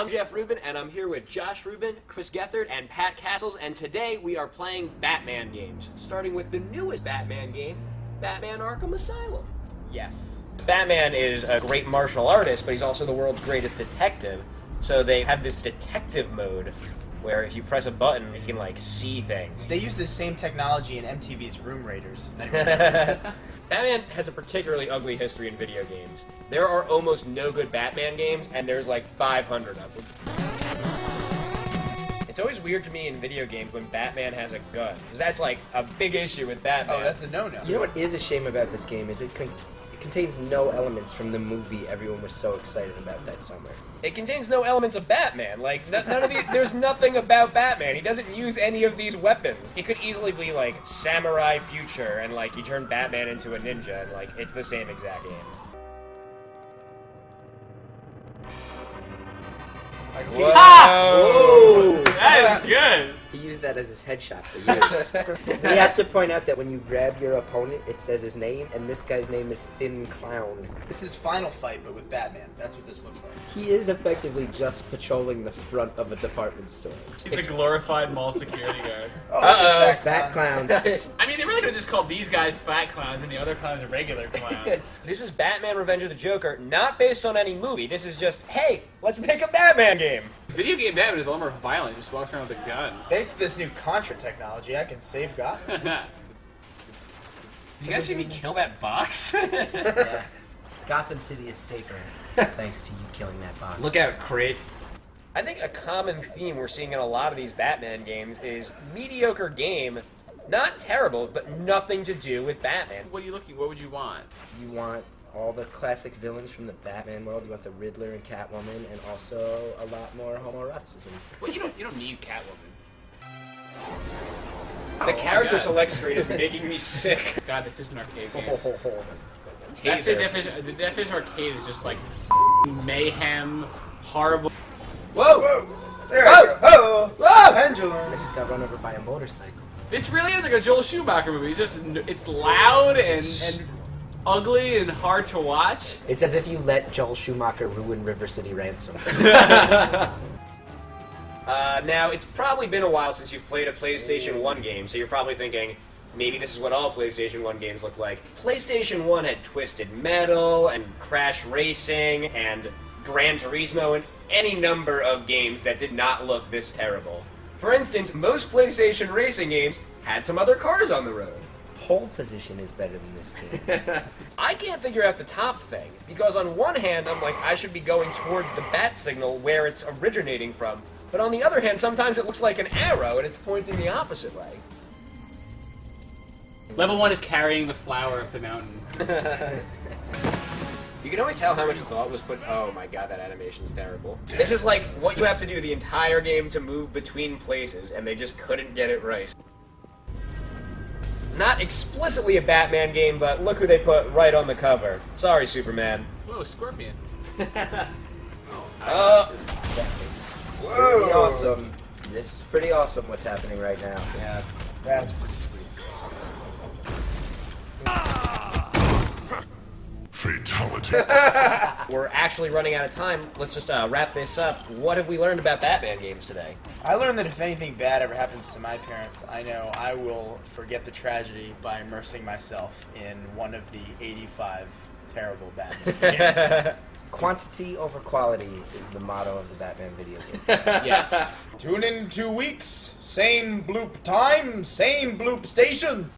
I'm Jeff Rubin, and I'm here with Josh Rubin, Chris Gethard, and Pat Castles, and today we are playing Batman games, starting with the newest Batman game, Batman Arkham Asylum. Yes. Batman is a great martial artist, but he's also the world's greatest detective, so they have this detective mode where if you press a button, you can, like, see things. They use the same technology in MTV's Room Raiders, if anyone knows. Batman has a particularly ugly history in video games. There are almost no good Batman games, and there's like 500 of them. It's always weird to me in video games when Batman has a gun, because that's like a big issue with Batman. Oh, that's a no-no. You know what is a shame about this game is it contains no elements from the movie everyone was so excited about that summer. It contains no elements of Batman. Like, none of the, there's nothing about Batman. He doesn't use any of these weapons. It could easily be, like, Samurai Future, and, like, you turn Batman into a ninja, and, like, it's the same exact game. Whoa! Whoa! That is good! He used that as his headshot for years. We have to point out that when you grab your opponent, it says his name, and this guy's name is Thin Clown. This is Final Fight, but with Batman. That's what this looks like. He is effectively just patrolling the front of a department store. He's a glorified mall security guard. Uh-oh. Fat clowns. I mean, they really could have just called these guys fat clowns and the other clowns regular clowns. This is Batman Revenge of the Joker, not based on any movie. This is just, hey, let's make a Batman game. Video game Batman is a lot more violent, just walks around with a gun. Thanks to this new Contra technology, I can save Gotham. You guys see me kill that box? Yeah. Gotham City is safer thanks to you killing that box. Look out, Crate. I think a common theme we're seeing in a lot of these Batman games is mediocre game, not terrible, but nothing to do with Batman. What are you looking? What would you want? You want all the classic villains from the Batman world. You want the Riddler and Catwoman, and also a lot more homoeroticism. Well, you don't need Catwoman. The character God. select screen is making me sick. God, this is an arcade Ho, game. ho, ho, ho. That's the Taser. definition. The definition of arcade is just like mayhem, horrible. Whoa! Whoa! There Whoa! we go. Oh! Whoa! I Pendulum! just got run over by a motorcycle. This really is like a Joel Schumacher movie. It's loud and ugly and hard to watch. It's as if you let Joel Schumacher ruin River City Ransom. Now, it's probably been a while since you've played a PlayStation 1 game, so you're probably thinking, maybe this is what all PlayStation 1 games look like. PlayStation 1 had Twisted Metal, and Crash Racing, and Gran Turismo, and any number of games that did not look this terrible. For instance, most PlayStation racing games had some other cars on the road. Pole position is better than this game. I can't figure out the top thing, because on one hand, I'm like, I should be going towards the bat signal where it's originating from, but on the other hand, sometimes it looks like an arrow and it's pointing the opposite way. Level 1 is carrying the flower up the mountain. You can always tell how much thought was put. Oh my god, that animation's terrible. This is like what you have to do the entire game to move between places, and they just couldn't get it right. Not explicitly a Batman game, but look who they put right on the cover. Sorry, Superman. Whoa, Scorpion. Pretty awesome. This is pretty awesome what's happening right now. Yeah, that's pretty sweet. Fatality. We're actually running out of time. Let's just wrap this up. What have we learned about Batman games today? I learned that if anything bad ever happens to my parents, I know I will forget the tragedy by immersing myself in one of the 85 terrible Batman games. Quantity over quality is the motto of the Batman video game. Yes. Tune in 2 weeks. Same bloop time, same bloop station.